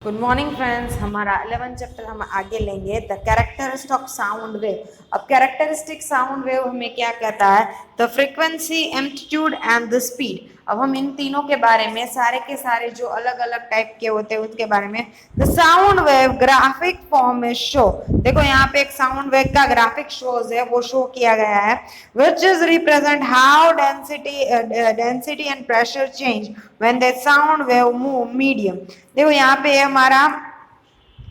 Good morning friends. हमारा 11 chapter हम आगे लेंगे the characteristic of sound wave. अब कैरेक्टरिस्टिक साउंड वेव हमें क्या कहता है? The frequency, amplitude and the speed. अब हम इन तीनों के बारे में सारे के सारे जो अलग अलग टाइप के होते हैं उसके बारे में the sound wave graphic form is show. देखो यहाँ पे एक साउंड वेव का ग्राफिक शोज है, वो शो किया गया है which is represent how density and pressure change when the sound wave move medium. देखो यहाँ पे हमारा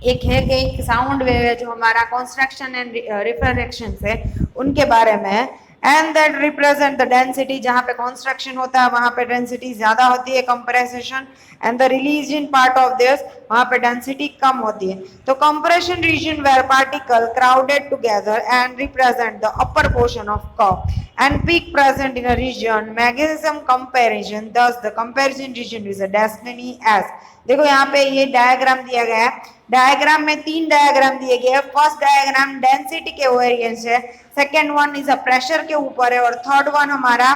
एक साउंड वेव है जो हमारा कंस्ट्रक्शन एंड रिफ्लेक्शन है उनके बारे में है। And that represent the density, जहाँ पे कंस्ट्रक्शन होता है वहां पे डेंसिटी ज्यादा होती है, compression and the religion part of this वहां पे डेंसिटी कम होती है। तो compression region where particle crowded together and represent the upper portion of curve and peak present in a region mechanism comparison, thus the comparison region is a destiny as। देखो यहाँ पे ये डायग्राम दिया गया है। डायग्राम में तीन diagram दिए गए हैं। फर्स्ट डायग्राम डेंसिटी के वेरिएंस है, second one is a pressure के ऊपर है और थर्ड वन हमारा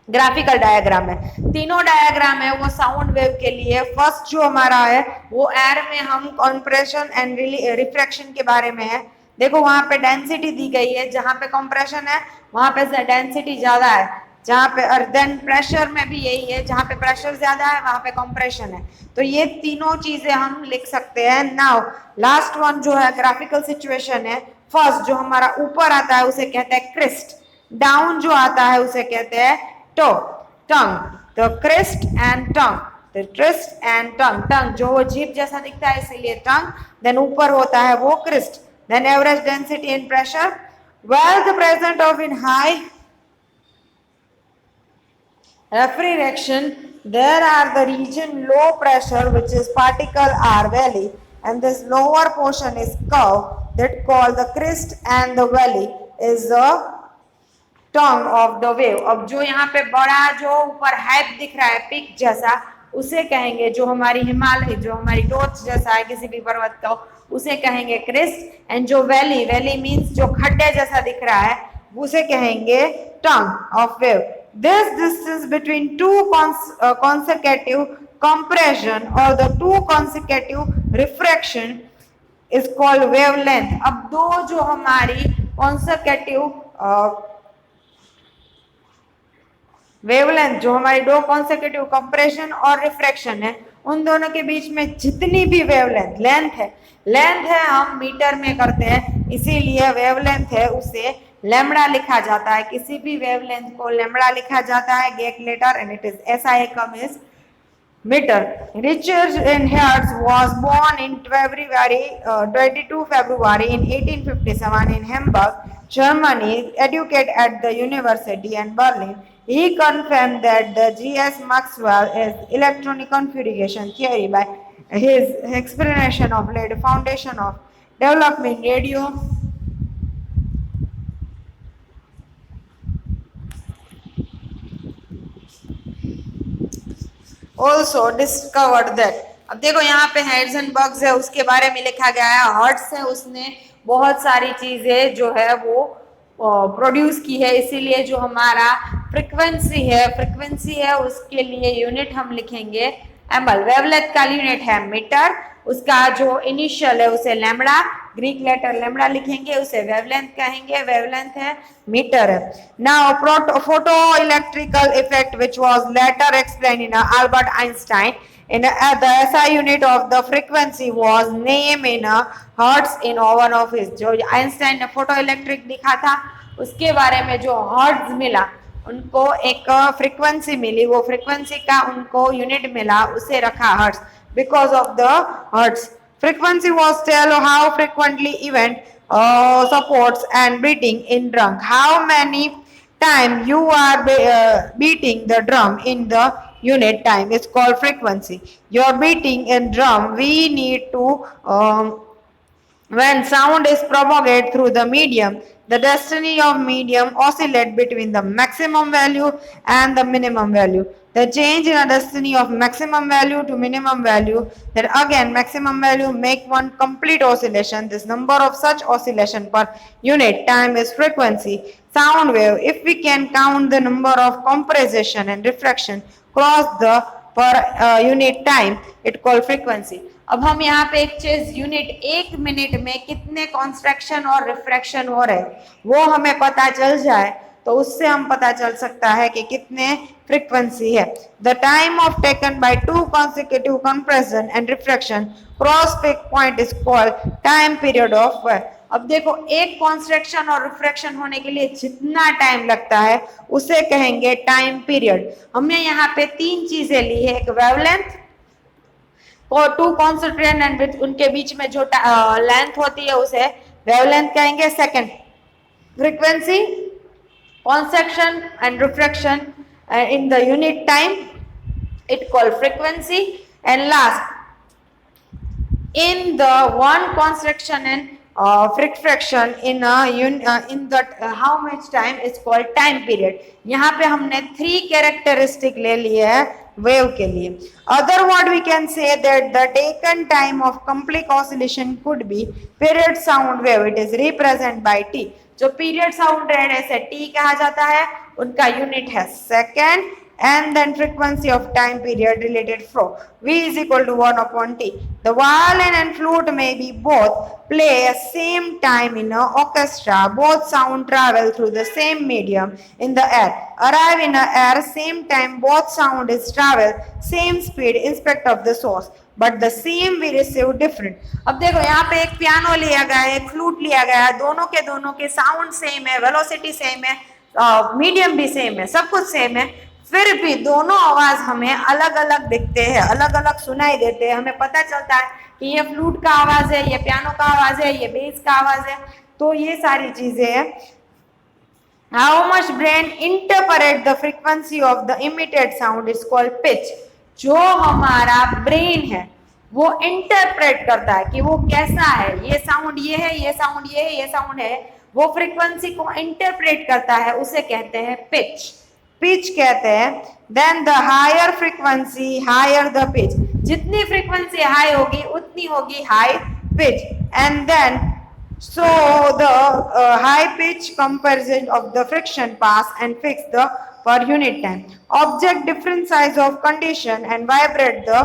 ग्राफिकल डायग्राम है। तीनों डायग्राम है वो साउंड वेव के लिए। फर्स्ट जो हमारा है वो एयर में हम कंप्रेशन एंड रिफ्रैक्शन के बारे में है। देखो वहां पे डेंसिटी दी गई है, जहां पे कंप्रेशन है वहां पे डेंसिटी ज्यादा है, जहां पे और देन प्रेशर में भी यही है, जहां पे प्रेशर ज्यादा है वहां पे कंप्रेशन है। तो ये तीनों चीजें हम लिख सकते हैं। नाउ लास्ट वन जो है ग्राफिकल सिचुएशन है। फर्स्ट जो हमारा ऊपर आता है उसे कहते हैं क्रिस्ट, डाउन जो आता है उसे कहते हैं टो टंग। तो क्रिस्ट एंड टंग, तो क्रिस्ट एंड टंग, टंग जो वो जीभ जैसा दिखता है इसीलिए टंग, देन ऊपर होता है वो Christ. Then average density and pressure, while the present of in high refraction, there are the region low pressure which is particle are valley, and this lower portion is curve that called the crest and the valley is the tongue of the wave। अब जो यहाँ पे बड़ा जो ऊपर height दिख रहा है पिक जैसा उसे कहेंगे, जो हमारी हिमालय जो हमारी टोच जैसा है किसी भी पर्वत का उसे कहेंगे क्रिस्ट, एंड जो वैली, वैली मीन्स जो खड्डे जैसा दिख रहा है उसे कहेंगे tongue of wave. This distance between two consecutive compression or the two consecutive refraction is called wavelength। अब दो जो हमारी consecutive वेवलेंथ, जो हमारी दो कॉन्सेक्यूटिव कंप्रेशन और रिफ्रैक्शन है उन दोनों के बीच में जितनी भी वेवलेंथ लेंथ है हम मीटर में करते हैं, इसीलिए वेवलेंथ है उसे लैम्बडा लिखा जाता है। किसी भी वेवलेंथ को लैम्बडा लिखा जाता है get letter and it is SI come is metre. Richard Hertz was born in 22 February in 1857 in Hamburg, Germany, educated at the University and Berlin. He confirmed that the G.S. Maxwell is electronic configuration theory by his explanation of laid foundation of development radio also discovered that। अब देखो यहाँ पे Heisenberg है उसके बारे में लिखा गया है। हर्ट्स है उसने बहुत सारी चीजें जो है वो प्रोड्यूस की है, इसीलिए जो हमारा फ्रीक्वेंसी है उसके लिए यूनिट हम लिखेंगे एमएल। वेवलेंथ का यूनिट है मीटर, उसका जो इनिशियल है उसे लैम्बडा, ग्रीक लेटर लैम्बडा लिखेंगे, उसे वेवलेंथ कहेंगे, वेवलेंथ है मीटर है। Now photo electrical effect which was later explained in Albert Einstein in the SI unit of the frequency was named in hertz in one of his। जो Einstein ने photo electric दिखा था उसके बारे में जो हर्ट्ज मिला उनको एक फ्रीक्वेंसी मिली, वो फ्रीक्वेंसी का उनको यूनिट मिला उसे रखा hertz because of the hertz. Frequency was tell how frequently event supports and beating in drum, how many time you are beating the drum in the unit time is called frequency। your beating in drum we need to when sound is propagated through the medium, the density of medium oscillate between the maximum value and the minimum value। the change in the density of maximum value to minimum value, then again maximum value make one complete oscillation। this number of such oscillation per unit time is frequency। sound wave, if we can count the number of compression and refraction cross the per unit time, it called frequency। अब हम यहाँ पे एक चीज unit, एक minute में कितने construction और रिफ्रैक्शन हो रहे वो हमें पता चल जाए तो उससे हम पता चल सकता है कि कितने फ्रीक्वेंसी है। The time of taken by two consecutive compression and refraction cross point is called time period of wave. अब देखो एक कॉन्स्ट्रक्शन और रिफ्रैक्शन होने के लिए जितना टाइम लगता है उसे कहेंगे टाइम पीरियड। हमने यहाँ पे तीन चीजें ली है, एक वेवलेंथ और टू कॉन्सेंट्रेशन एंड उनके बीच में जो लेंथ होती है उसे वेवलेंथ कहेंगे। सेकंड फ्रीक्वेंसी, कॉन्सेक्शन and refraction in the unit time it called frequency, and last in the one construction and refraction in the how much time is called time period। यहाँ पे हमने थ्री कैरेक्टरिस्टिक ले लिए है wave के लिए। Other word we can say that the taken time of complete oscillation could be period sound wave, it is represent by T. जो period sound rate है इसे टी कहा जाता है, उनका यूनिट है second, and then frequency of time period related flow v is equal to 1 upon t। The violin and flute may be both play at same time in an orchestra, both sound travel through the same medium in the air, arrive in the air same time, both sound is travel same speed inspect of the source but the same we receive different। अब देखो यहाँ पे एक piano लिया गया है, एक flute लिया गया है, दोनों के साउंड सेम है, वेलोसिटी सेम है, मीडियम भी सेम है, सब कुछ सेम है, फिर भी दोनों आवाज हमें अलग अलग दिखते हैं, अलग अलग सुनाई देते हैं। हमें पता चलता है कि ये फ्लूट का आवाज है, ये पियानो का आवाज है, ये बेस का आवाज है। तो ये सारी चीजें हैं। How much brain interpret the frequency of the emitted sound is called pitch. जो हमारा ब्रेन है वो इंटरप्रेट करता है कि वो कैसा है, ये साउंड ये है, ये साउंड ये है, ये साउंड है, वो फ्रीक्वेंसी को इंटरप्रेट करता है, उसे कहते हैं पिच। पिच कहते हैं then the higher frequency higher the pitch. जितनी फ्रीक्वेंसी हाई होगी उतनी होगी high pitch, and then so the high pitch comparison of the friction pass and fix the per unit time object different size of condition and vibrate the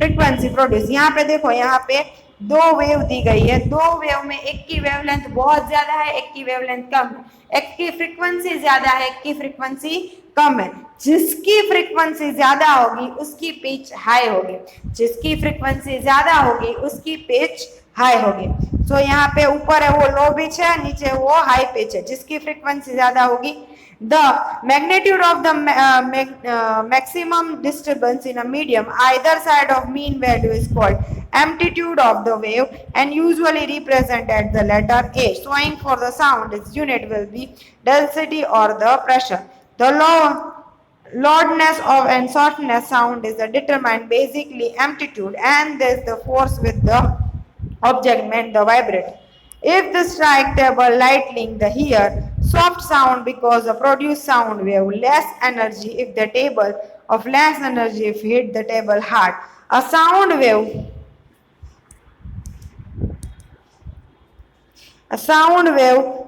frequency produce। यहाँ पे देखो, यहाँ पे दो wave दी गई है, दो वेव में एक की वेवलेंथ बहुत ज्यादा है, एक की वेवलेंथ कम है, एक की फ्रीक्वेंसी ज्यादा है, एक की फ्रीक्वेंसी कम है। जिसकी फ्रीक्वेंसी ज्यादा होगी उसकी पिच हाई होगी, जिसकी फ्रीक्वेंसी ज्यादा होगी उसकी पिच हाई होगी। सो यहाँ पे ऊपर है वो लो पिच है, नीचे वो हाई पिच है। जिसकी फ्रीक्वेंसी ज्यादा होगी the magnitude of the maximum disturbance in a medium either side of mean value is called amplitude of the wave and usually represented at the letter A, showing for the sound its unit will be density or the pressure। The loudness of and softness sound is determined basically amplitude, and this the force with the object meant the vibrate। If the strike table lightning the hear soft sound because the produced sound wave less energy if the table of less energy if hit the table hard। A sound wave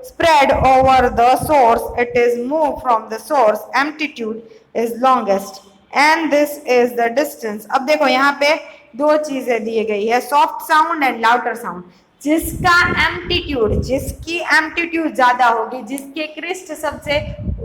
spread over the source, it is moved from the source, amplitude is longest and this is the distance। अब देखो यहाँ पे दो चीजें दी गई है, soft sound and louder sound. जिसका amplitude, जिसकी एम्पलीट्यूड ज्यादा होगी, जिसके क्रिस्ट सबसे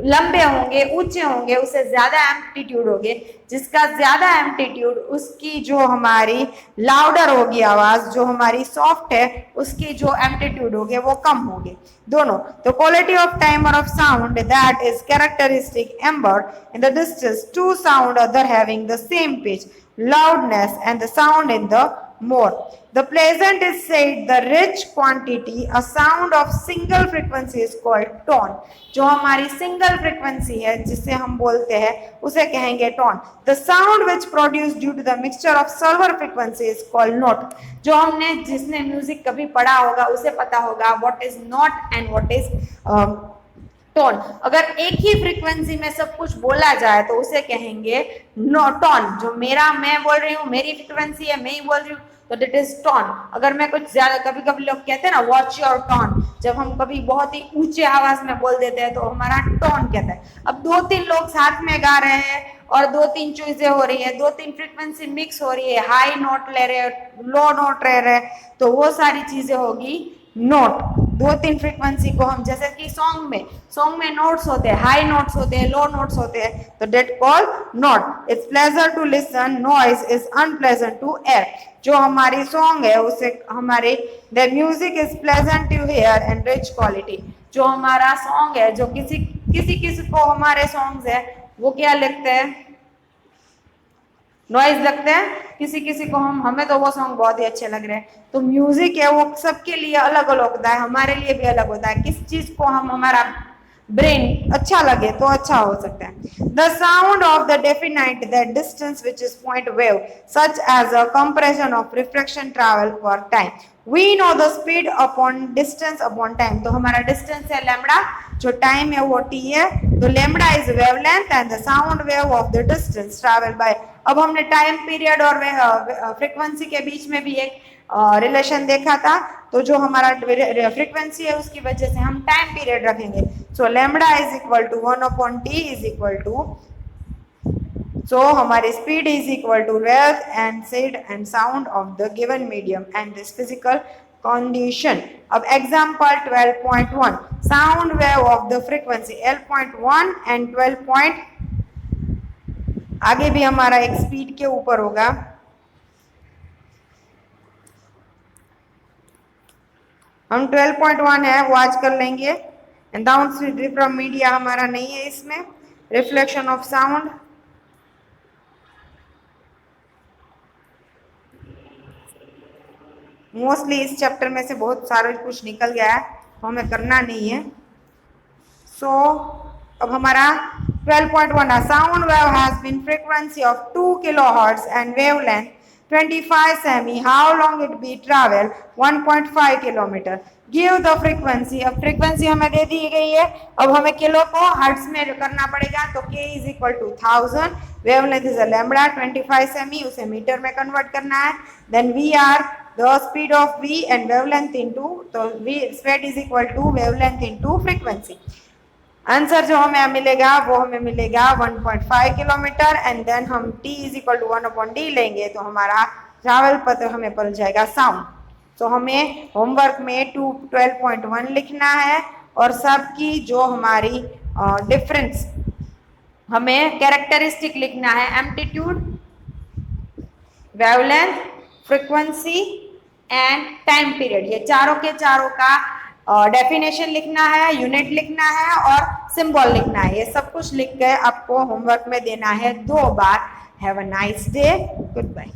लंबे होंगे, ऊंचे होंगे, उसे ज्यादा एम्पलीट्यूड होगी। जिसका ज्यादा एम्पलीट्यूड उसकी जो हमारी लाउडर होगी आवाज, जो हमारी सॉफ्ट है उसकी जो एम्पलीट्यूड होगी वो कम होगी। दोनों the quality of timbre of sound that is characteristic एम्बर्ड in the distance to sound other having the same pitch loudness and the sound in the more। The pleasant is said the rich quantity a sound of single frequency is called tone। जो हमारी single frequency है जिसे हम बोलते हैं उसे कहेंगे tone. The sound which produced due to the mixture of several frequency is called note। जो हमने, जिसने म्यूजिक कभी पढ़ा होगा उसे पता होगा what is note and what is tone. अगर एक ही फ्रीक्वेंसी में सब कुछ बोला जाए तो उसे कहेंगे नो टोन। जो मैं बोल रही हूँ, मेरी फ्रीक्वेंसी है, मैं ही बोल रही हूँ तो दिट इज टोन। अगर मैं कुछ ज्यादा, कभी कभी लोग कहते हैं ना वॉच योर टोन, जब हम कभी बहुत ही ऊंचे आवाज में बोल देते हैं तो हमारा टोन कहता है। अब दो तीन लोग साथ में गा रहे हैं और दो तीन चीजें हो रही है, दो तीन फ्रीक्वेंसी मिक्स हो रही है, हाई नोट ले रहे हैं, लो नोट ले रहे हैं, तो वो सारी चीजें होगी नोट। दो तीन फ्रीक्वेंसी को हम, जैसे कि सॉन्ग में नोट्स होते हैं, हाई नोट्स होते हैं, लो नोट्स होते हैं, तो that call note. It's pleasure to listen, noise is unpleasant to air. जो हमारी सॉन्ग है उसे हमारे, the music is pleasant to hear and rich quality. जो हमारा सॉन्ग है, जो किसी को हमारे सॉन्ग्स है वो क्या लगते हैं, नॉइज लगते हैं, किसी को हमें तो वो सॉन्ग बहुत ही अच्छे लग रहे हैं। तो म्यूजिक है वो सबके लिए अलग अलग होता है, हमारे लिए भी अलग होता है, किस चीज को हम, हमारा ब्रेन अच्छा लगे तो अच्छा हो सकता है। The sound of the definite that distance which is point wave such as a compression of reflection travel for time. We know the speed upon distance upon time. तो हमारा डिस्टेंस है लैम्बडा, जो टाइम है वो T है, तो lambda is wavelength and the sound wave of the distance travel by. अब हमने टाइम पीरियड और फ्रीक्वेंसी के बीच में भी एक रिलेशन देखा था, तो जो हमारा फ्रीक्वेंसी है उसकी वजह से हम टाइम पीरियड रखेंगे। So lambda is equal to 1/t is equal to, so हमारी speed is equal to wave and side and sound of the given medium and this physical condition. अब example 12.1 sound wave of the frequency L.1 and 12. आगे भी हमारा एक speed के ऊपर होगा। हम 12.1 है वो आज कर लेंगे। एंड साउंड फ्रॉम मीडिया हमारा नहीं है इसमें। रिफ्लेक्शन ऑफ साउंड, मोस्टली इस चैप्टर में से बहुत सारा कुछ निकल गया है, तो हमें करना नहीं है। सो अब हमारा 12.1 है sound wave has been frequency of 2 kilohertz and wavelength 25 semi, how long it be travel 1.5 kilometre. Give the frequency. अब फ्रीक्वेंसी हमें दे दी गई है, अब हमें किलो को हर्ट्ज में करना पड़ेगा, तो k is equal to 1000, wavelength is a lambda 25 semi, उसे मीटर में कन्वर्ट करना है। Then we are the speed of v and wavelength into, तो v speed is equal to wavelength into frequency. Answer जो हमें मिलेगा वो हमें मिलेगा 1.5 किलोमीटर। एंड देन हम t is equal to 1/d लेंगे, तो हमारा ट्रैवल पथ हमें पड़ जाएगा साउंड। तो हमें होमवर्क में 12.1 लिखना है और सबकी जो हमारी डिफरेंस, हमें कैरेक्टरिस्टिक लिखना है, amplitude, wavelength, frequency and time period. ये चारों के चारों का डेफिनेशन लिखना है, यूनिट लिखना है और सिंबल लिखना है। ये सब कुछ लिख के आपको होमवर्क में देना है 2 बार। Have a nice day, good bye.